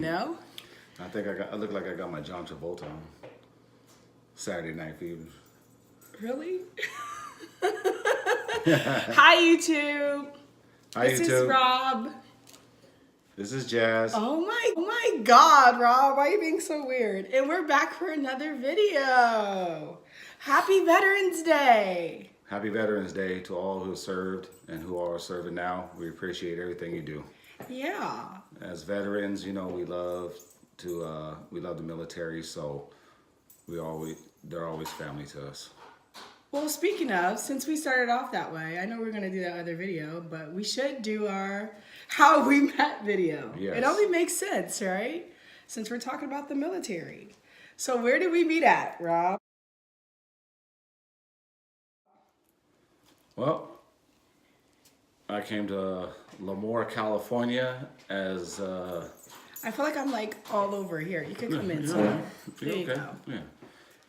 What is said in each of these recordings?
know? I look like I got my John Travolta on. Saturday Night Fever. Really? Hi, YouTube. Hi, This YouTube. is Rob. This is Jazz. Oh my God, Rob, why are you being so weird? And we're back for another video. Happy Veterans Day. Happy Veterans Day to all who have served and who are serving now. We appreciate everything you do. Yeah. As veterans, you know, we love the military, so they're always family to us. Well, speaking of, since we started off that way, I know we're going to do that other video, but we should do our How We Met video. Yes. It only makes sense, right? Since we're talking about the military. So where did we meet at, Rob? Well, I came to Lemoore, California as I feel like I'm like all over here. You can come in. So there you go. Yeah.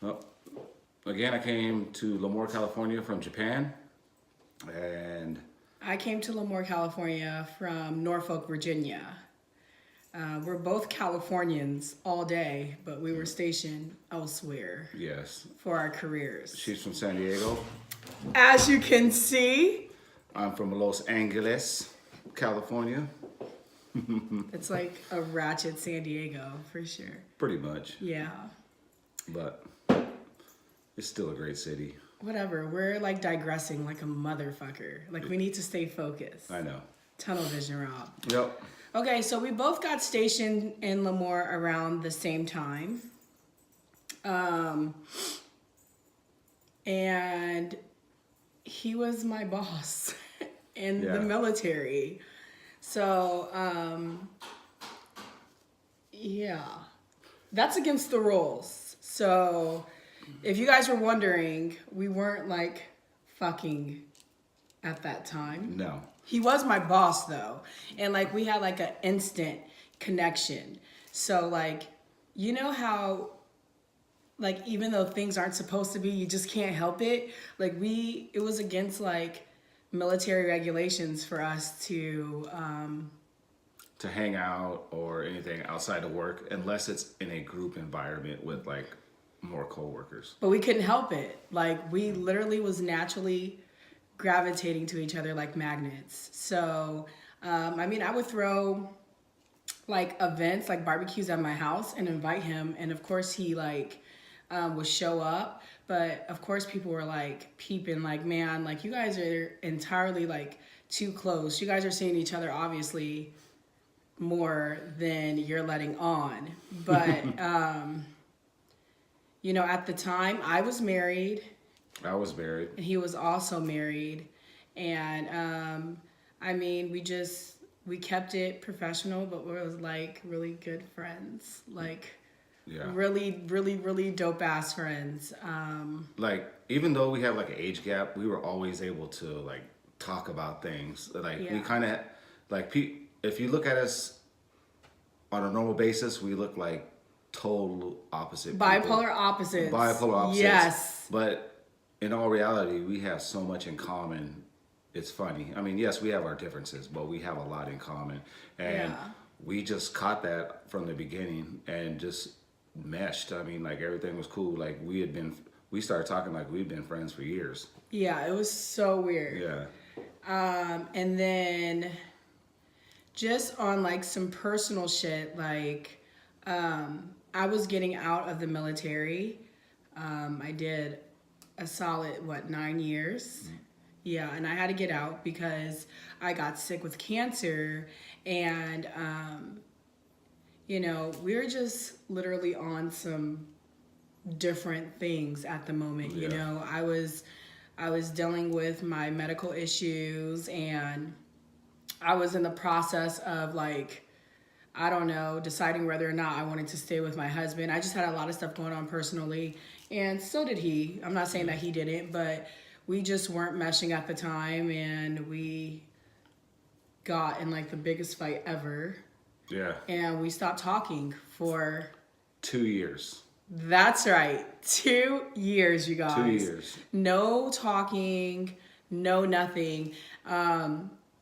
Well, again, I came to Lemoore, California from Japan, and I came to Lemoore, California from Norfolk, Virginia. We're both Californians all day, but we were stationed elsewhere yes, for our careers. she's from San Diego. As you can see, I'm from Los Angeles, California. it's like a ratchet San Diego for sure. Pretty much, Yeah. but it's still a great city. Whatever. We're like digressing like a motherfucker. Like we need to stay focused. I know. Tunnel vision, Rob. Yep. Okay, so we both got stationed in Lemoore around the same time. And he was my boss in the military. So, yeah, that's against the rules. So if you guys were wondering, we weren't like fucking at that time. No. He was my boss though. And like we had like an instant connection. So like, you know how like even though things aren't supposed to be, you just can't help it. Like it was against like military regulations for us to hang out or anything outside of work unless it's in a group environment with like more coworkers. but we couldn't help it. Like we literally was naturally gravitating to each other like magnets. So, I mean, I would throw like events, like barbecues at my house and invite him. And of course he like would show up. But of course people were like peeping like, man, like you guys are entirely like too close. You guys are seeing each other obviously more than you're letting on. But, you know, at the time I was married. I was married. And he was also married. And I mean, we kept it professional, but we was like really good friends. Like really dope ass friends. Like even though we have like an age gap, we were always able to like talk about things. Like we kind of like if you look at us on a normal basis, we look like total opposite Bipolar opposites. Bipolar opposites. Yes. But in all reality, we have so much in common. It's funny. I mean, yes, we have our differences, but we have a lot in common. And we just caught that from the beginning and just meshed. I mean, like everything was cool. Like we started talking like we'd been friends for years. Yeah, it was so weird. Yeah. And then just on like some personal shit, like I was getting out of the military. I did a solid 9 years. Yeah, and I had to get out because I got sick with cancer. And you know, we were just literally on some different things at the moment. You know, I was dealing with my medical issues, and I was in the process of like, I don't know, deciding whether or not I wanted to stay with my husband. I just had a lot of stuff going on personally, and so did he. I'm not saying that he didn't, but we just weren't meshing at the time, and we got in like the biggest fight ever. Yeah. And we stopped talking for 2 years. That's right. 2 years, you guys. 2 years. No talking, no nothing.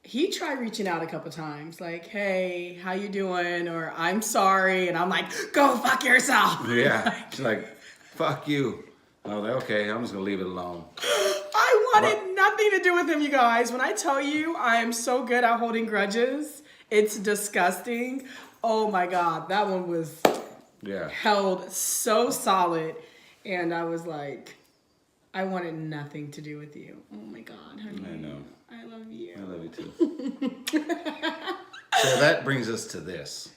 he tried reaching out a couple times, like, "Hey, how you doing?" or "I'm sorry," and I'm like, "Go fuck yourself." Yeah. She's like, fuck you. I was like, okay, I'm just gonna leave it alone. I wanted nothing to do with him, you guys. When I tell you I am so good at holding grudges, it's disgusting. Oh my God, that one was Yeah. held so solid. And I was like, I wanted nothing to do with you. Oh my God, honey. I know. I love you. I love you too. So that brings us to this.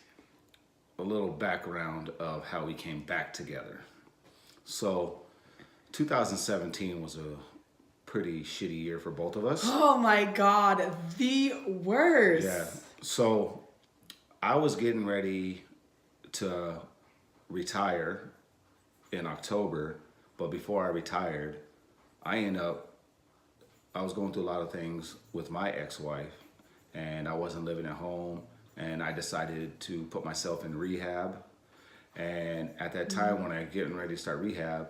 A little background of how we came back together. So 2017 was a pretty shitty year for both of us. Oh my God, the worst. Yeah. So I was getting ready to retire in October, but before I retired, I was going through a lot of things with my ex-wife, and I wasn't living at home, and I decided to put myself in rehab. And at that time, when I was getting ready to start rehab,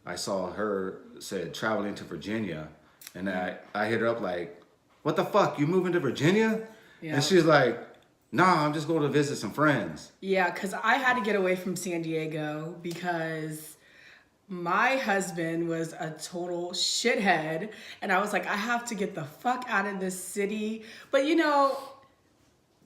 I saw her said traveling to Virginia, and I hit her up like, "What the fuck? You moving to Virginia?" Yeah. And she's like, "Nah, I'm just going to visit some friends." Yeah, because I had to get away from San Diego because my husband was a total shithead. And I was like, I have to get the fuck out of this city. But you know,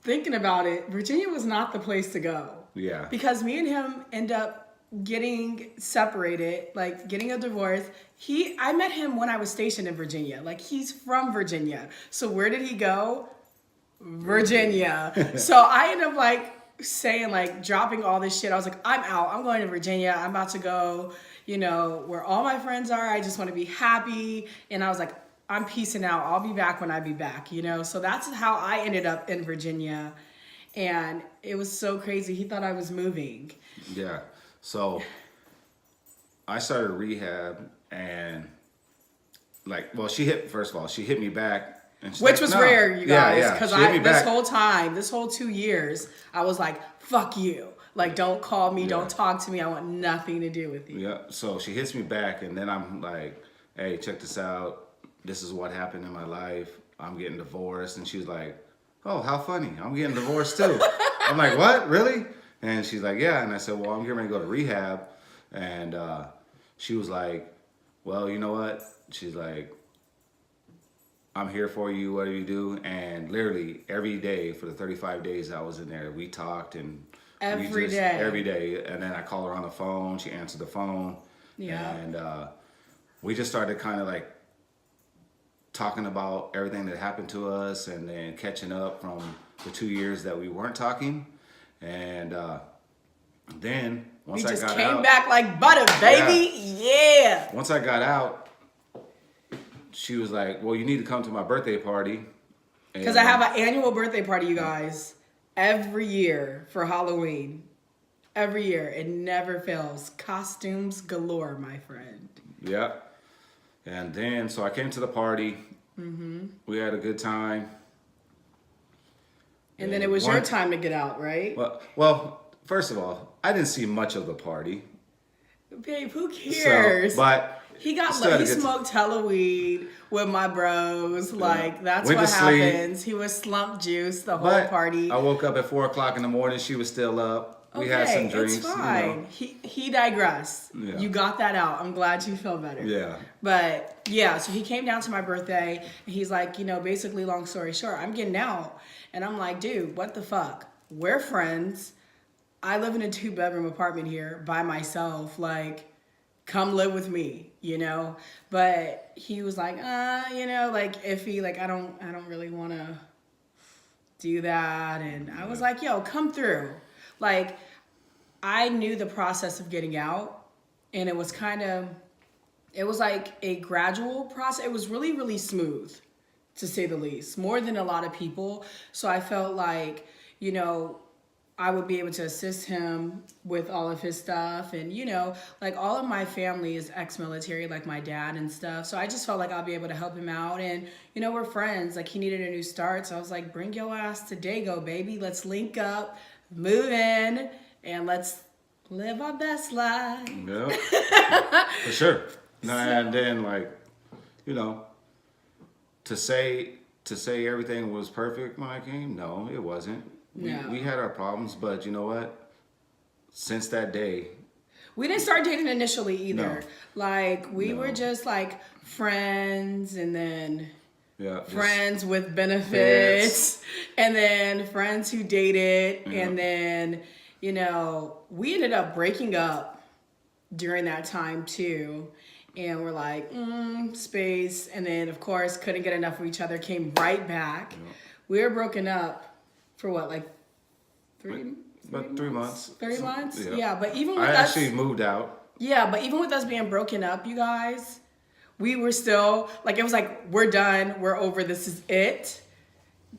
thinking about it, Virginia was not the place to go. Yeah. Because me and him end up getting separated, like getting a divorce. I met him when I was stationed in Virginia. Like, he's from Virginia. So where did he go? Virginia. So I ended up like saying, like, dropping all this shit. I was like, I'm out. I'm going to Virginia. I'm about to go, you know, where all my friends are. I just want to be happy. And I was like, I'm peacing out. I'll be back when I be back, you know? So that's how I ended up in Virginia. And it was so crazy. He thought I was moving. Yeah. So I started rehab, and like, well, first of all, she hit me back. And she's Which like, was "No." rare, you guys, Yeah, because She hit me back. this whole 2 years, I was like, fuck you. Like, don't call me, don't talk to me. I want nothing to do with you. Yeah. So she hits me back, and then I'm like, "Hey, check this out. This is what happened in my life. I'm getting divorced." And she's like, "Oh, how funny. I'm getting divorced too." I'm like, "What? Really?" And she's like, "Yeah." And I said, "Well, I'm getting ready to go to rehab." And she was like, "Well, you know what?" She's like, "I'm here for you, whatever you do." And literally every day for the 35 days I was in there, we talked and Every day. every day. And then I call her on the phone. She answered the phone. Yeah. And we just started kind of like talking about everything that happened to us, and then catching up from the 2 years that we weren't talking. And then once We I just got came out, back like butter, baby. Yeah. once I got out, she was like, "Well, you need to come to my birthday party." Because I have an annual birthday party, you guys, every year for Halloween. Every year. It never fails. Costumes galore, my friend. Yep. And then, so I came to the party. Mm-hmm. We had a good time. And then it was your time to get out, right? Well, first of all, I didn't see much of the party. Babe, who cares? So, but he still had a good smoked hella weed with my bros. Like, that's Went what to sleep. happens. He was slump juice the whole But party. I woke up at 4:00 in the morning. She was still up. We had some drinks. It's fine. He digressed. Yeah. You got that out. I'm glad you feel better. Yeah. But yeah, so he came down to my birthday and he's like, you know, basically, long story short, I'm getting out. And I'm like, dude, what the fuck? We're friends. I live in a 2-bedroom apartment here by myself. Like, come live with me, you know? But he was like, you know, like iffy, like I don't really want to do that. And I was like, yo, come through. Like, I knew the process of getting out, and it was like a gradual process. It was really, really smooth, to say the least, more than a lot of people. So I felt like, you know, I would be able to assist him with all of his stuff. And, you know, like all of my family is ex-military, like my dad and stuff. So I just felt like I'll be able to help him out. And, you know, we're friends. Like, he needed a new start. So I was like, bring your ass to Dago, baby. Let's link up, move in, and let's live our best life. Yeah. For sure. And then, like, you know, to say to say everything was perfect when I came. No, it wasn't. No. We had our problems, but you know what? Since that day, We didn't start dating initially either. No. Like we No. were just like friends, and then yeah, just- friends with benefits, and then friends who dated, Yeah. and then we ended up breaking up during that time too. And we're like, space. And then, of course, couldn't get enough of each other, came right back. Yeah. We were broken up for what, like About 3 months. 3 months? Yeah. Yeah, but even with I us, actually moved out. yeah, but even with us being broken up, you guys, we were still, like, it was like, we're done, we're over, this is it.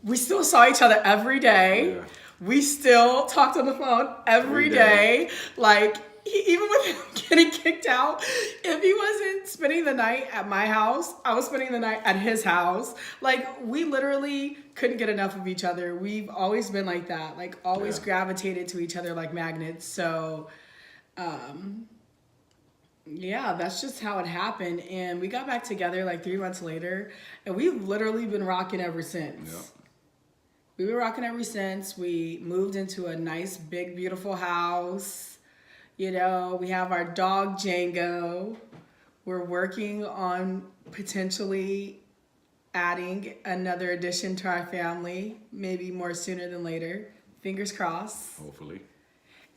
We still saw each other every day. Yeah. We still talked on the phone every Every day. Like, even with him getting kicked out, if he wasn't spending the night at my house, I was spending the night at his house. Like, we literally couldn't get enough of each other. We've always been like that, like, always Yeah. gravitated to each other like magnets. So, yeah, that's just how it happened. And we got back together like 3 months later, and we've literally been rocking ever since. Yep. We've been rocking ever since. We moved into a nice, big, beautiful house. We have our dog Django. We're working on potentially adding another addition to our family, maybe more sooner than later. Fingers crossed. Hopefully.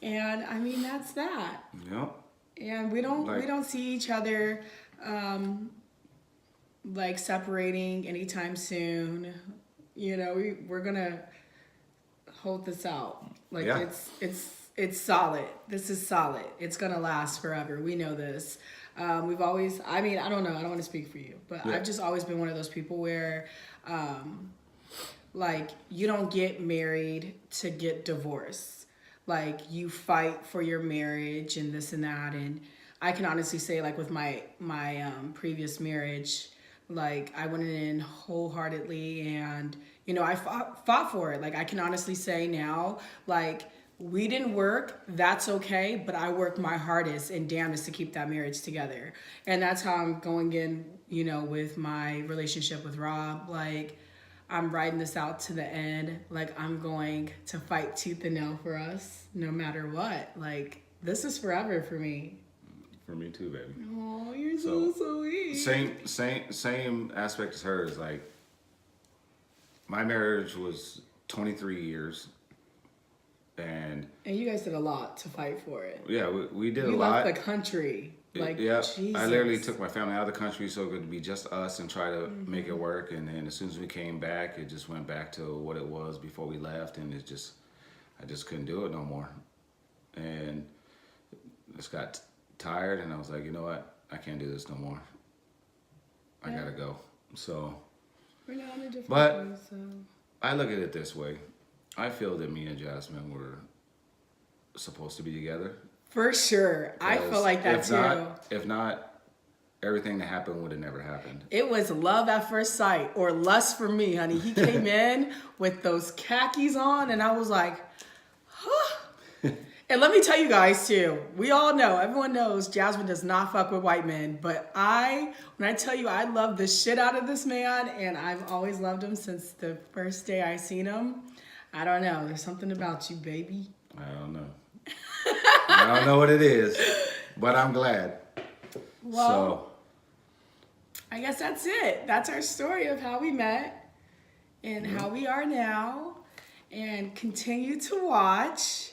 And I mean, that's that. Yep. And we don't Like- see each other like separating anytime soon. We're gonna hold this out. Like Yeah. it's solid. This is solid. It's gonna last forever. We know this. We've always, I mean, I don't know, I don't want to speak for you, but Yeah. I've just always been one of those people where like, you don't get married to get divorced. Like, you fight for your marriage and this and that. And I can honestly say, like, with my previous marriage, like, I went in wholeheartedly, and I fought for it. Like, I can honestly say now, like, we didn't work, that's okay, but I worked my hardest and damnedest to keep that marriage together. And that's how I'm going in, with my relationship with Rob. Like, I'm riding this out to the end. Like, I'm going to fight tooth and nail for us, no matter what. Like, this is forever for me. For me too, baby. Oh, you're so sweet. Same aspect as hers. Like, my marriage was 23 years, and you guys did a lot to fight for it. yeah, we did You a lot. left the country. Like, yeah, Jesus. I literally took my family out of the country so it could be just us and try to make it work. And then as soon as we came back, it just went back to what it was before we left, and I just couldn't do it no more. And just got tired, and I was like, you know what? I can't do this no more. I gotta go. So We're now in a different But- place, so. I look at it this way. I feel that me and Jasmine were supposed to be together. For sure. I feel Because like that too. If not, everything that happened would have never happened. It was love at first sight, or lust for me, honey. He came in with those khakis on, and I was like, huh. And let me tell you guys too, we all know, everyone knows Jasmine does not fuck with white men, but when I tell you I love the shit out of this man, and I've always loved him since the first day I seen him. I don't know, there's something about you, baby. I don't know. I don't know what it is, but I'm glad. Well, I guess that's it. That's our story of how we met and how we are now, and continue to watch.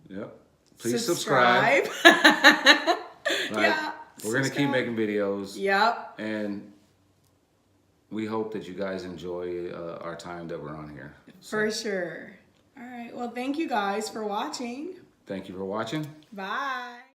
Yep. Please subscribe. Yeah. We're going to keep subscribe. making videos. Yep. And we hope that you guys enjoy our time that we're on here. For sure. All right. Well, thank you guys for watching. Thank you for watching. Bye.